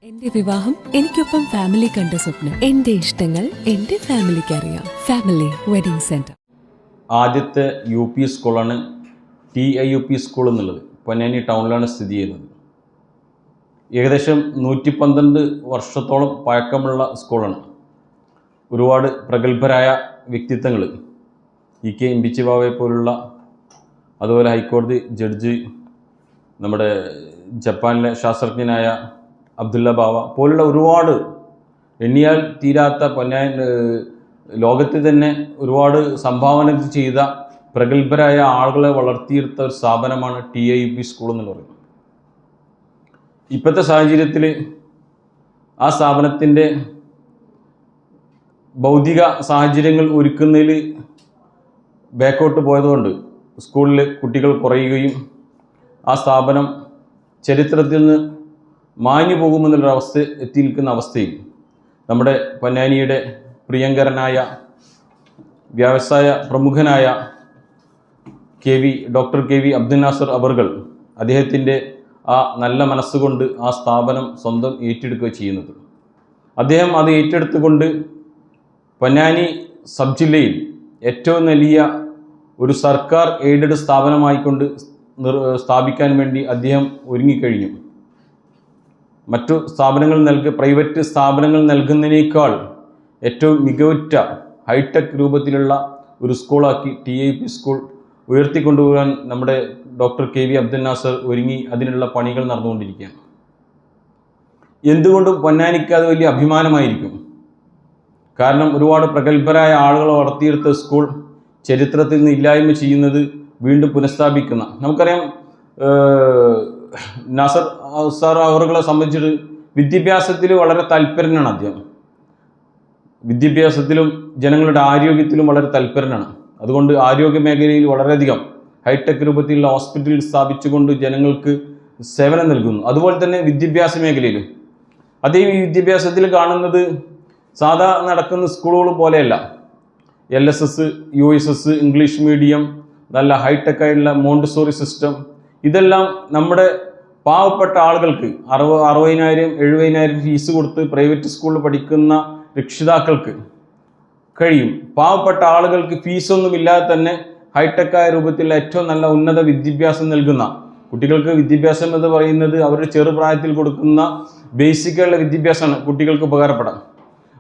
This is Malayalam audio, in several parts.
എന്റെ വിവാഹം എനിക്കൊപ്പം ഫാമിലി കണ്ട സ്വപ്നം. എന്റെ ഇഷ്ടങ്ങൾ എന്റെ ഫാമിലിക്ക് അറിയാം. Family wedding centre. ആദ്യത്തെ UP സ്കൂളാണ് TIUP സ്കൂൾ എന്നുള്ളത്. പൊന്നാനി ടൗണിലാണ് സ്ഥിതി ചെയ്യുന്നത്. ഏകദേശം 112 വർഷത്തോളം പഴക്കമുള്ള സ്കൂളാണ്. ഒരുപാട് പ്രഗത്ഭരായ വ്യക്തിത്വങ്ങൾ, EK ഇമ്പിച്ചി ബാവയെ പോലുള്ള, അതുപോലെ ഹൈക്കോടതി ജഡ്ജി, നമ്മുടെ ജപ്പാനിലെ ശാസ്ത്രജ്ഞനായ അബ്ദുള്ള ബാവ പോലുള്ള ഒരുപാട് എണ്ണിയാൽ തീരാത്ത ലോകത്തിൽ തന്നെ ഒരുപാട് സംഭാവന ചെയ്ത പ്രഗത്ഭരായ ആളുകളെ വളർത്തിയെടുത്ത ഒരു സ്ഥാപനമാണ് TIUP സ്കൂൾ എന്ന് പറയുന്നത്. ഇപ്പോഴത്തെ സാഹചര്യത്തിൽ ആ സ്ഥാപനത്തിൻ്റെ ഭൗതിക സാഹചര്യങ്ങൾ ഒരുക്കുന്നതിൽ ബാക്കോട്ട് പോയതുകൊണ്ട് സ്കൂളിൽ കുട്ടികൾ കുറയുകയും ആ സ്ഥാപനം ചരിത്രത്തിൽ നിന്ന് മാഞ്ഞു പോകുമെന്നുള്ളൊരവസ്ഥ എത്തി നിൽക്കുന്ന അവസ്ഥയിൽ നമ്മുടെ പൊന്നാനിയുടെ പ്രിയങ്കരനായ വ്യവസായ പ്രമുഖനായ ഡോക്ടർ KV അബ്ദുൽ നാസർ അവർകൾ അദ്ദേഹത്തിൻ്റെ ആ നല്ല മനസ്സുകൊണ്ട് ആ സ്ഥാപനം സ്വന്തം ഏറ്റെടുക്കുക ചെയ്യുന്നത്. അദ്ദേഹം അത് ഏറ്റെടുത്തുകൊണ്ട് പൊന്നാനി സബ് ജില്ലയിൽ ഏറ്റവും വലിയ ഒരു സർക്കാർ എയ്ഡഡ് സ്ഥാപനമായിക്കൊണ്ട് സ്ഥാപിക്കാൻ വേണ്ടി അദ്ദേഹം ഒരുങ്ങിക്കഴിഞ്ഞു. മറ്റു സ്ഥാപനങ്ങൾ പ്രൈവറ്റ് സ്ഥാപനങ്ങൾ നൽകുന്നതിനേക്കാൾ ഏറ്റവും മികവുറ്റ ഹൈടെക് രൂപത്തിലുള്ള ഒരു സ്കൂളാക്കി TIUP സ്കൂൾ ഉയർത്തിക്കൊണ്ടുപോകാൻ നമ്മുടെ ഡോക്ടർ KV അബ്ദുൽ നാസർ ഒരുങ്ങി അതിനുള്ള പണികൾ നടന്നുകൊണ്ടിരിക്കുകയാണ്. എന്തുകൊണ്ടും പൊന്നാനിക്ക് അത് വലിയ അഭിമാനമായിരിക്കും. കാരണം ഒരുപാട് പ്രഗത്ഭരായ ആളുകളെ വളർത്തിയെടുത്ത സ്കൂൾ ചരിത്രത്തിൽ നിന്ന് ഇല്ലായ്മ ചെയ്യുന്നത് വീണ്ടും പുനഃസ്ഥാപിക്കുന്ന, നമുക്കറിയാം നാസർ സാർ അവരുകളെ സംബന്ധിച്ചിട്ട് വിദ്യാഭ്യാസത്തിൽ വളരെ താല്പര്യനാണ്. അദ്ദേഹം വിദ്യാഭ്യാസത്തിലും ജനങ്ങളുടെ ആരോഗ്യത്തിലും വളരെ താല്പര്യനാണ്. അതുകൊണ്ട് ആരോഗ്യ മേഖലയിൽ വളരെയധികം ഹൈടെക് രൂപത്തിലുള്ള ഹോസ്പിറ്റൽ സ്ഥാപിച്ചുകൊണ്ട് ജനങ്ങൾക്ക് സേവനം നൽകുന്നു. അതുപോലെ തന്നെ വിദ്യാഭ്യാസ മേഖലയിലും അദ്ദേഹം ഈ വിദ്യാഭ്യാസത്തിൽ കാണുന്നത് സാധാ നടക്കുന്ന സ്കൂളുകൾ പോലെയല്ല. LSS, USS, ഇംഗ്ലീഷ് മീഡിയം, നല്ല ഹൈടെക് ആയിട്ടുള്ള മോണ്ടിസോറി സിസ്റ്റം, ഇതെല്ലാം നമ്മുടെ പാവപ്പെട്ട ആളുകൾക്ക് 60,000 70,000 ഫീസ് കൊടുത്ത് പ്രൈവറ്റ് സ്കൂളിൽ പഠിക്കുന്ന രക്ഷിതാക്കൾക്ക് കഴിയും. പാവപ്പെട്ട ആളുകൾക്ക് ഫീസൊന്നുമില്ലാതെ തന്നെ ഹൈടെക്കായ രൂപത്തിൽ ഏറ്റവും നല്ല ഉന്നത വിദ്യാഭ്യാസം നൽകുന്ന കുട്ടികൾക്ക് വിദ്യാഭ്യാസം എന്ന് പറയുന്നത് അവരുടെ ചെറുപ്രായത്തിൽ കൊടുക്കുന്ന ബേസിക്കായുള്ള വിദ്യാഭ്യാസമാണ് കുട്ടികൾക്ക് ഉപകാരപ്പെടാം.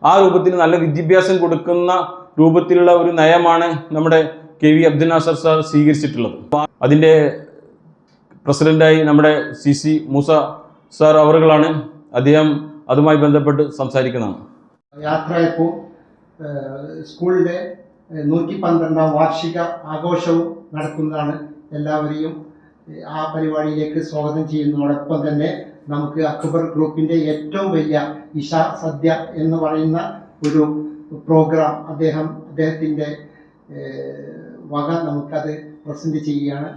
ആ രൂപത്തിൽ നല്ല വിദ്യാഭ്യാസം കൊടുക്കുന്ന രൂപത്തിലുള്ള ഒരു നയമാണ് നമ്മുടെ KV അബ്ദുൽ നാസർ സാർ സ്വീകരിച്ചിട്ടുള്ളത്. അതിൻ്റെ പ്രസിഡൻ്റായി നമ്മുടെ CC മൂസ സാർ അവറുകളാണ്. അദ്ദേഹം അതുമായി ബന്ധപ്പെട്ട് സംസാരിക്കുന്നതാണ്. യാത്രയപ്പോൾ സ്കൂളിലെ 112ാം വാർഷിക ആഘോഷവും നടക്കുന്നതാണ്. എല്ലാവരെയും ആ പരിപാടിയിലേക്ക് സ്വാഗതം ചെയ്യുന്നതോടൊപ്പം തന്നെ നമുക്ക് അക്ബർ ഗ്രൂപ്പിൻ്റെ ഏറ്റവും വലിയ ഇഷ സദ്യ എന്ന് പറയുന്ന ഒരു പ്രോഗ്രാം അദ്ദേഹത്തിൻ്റെ വക നമുക്കത് പ്രസൻറ്റ് ചെയ്യുകയാണ്.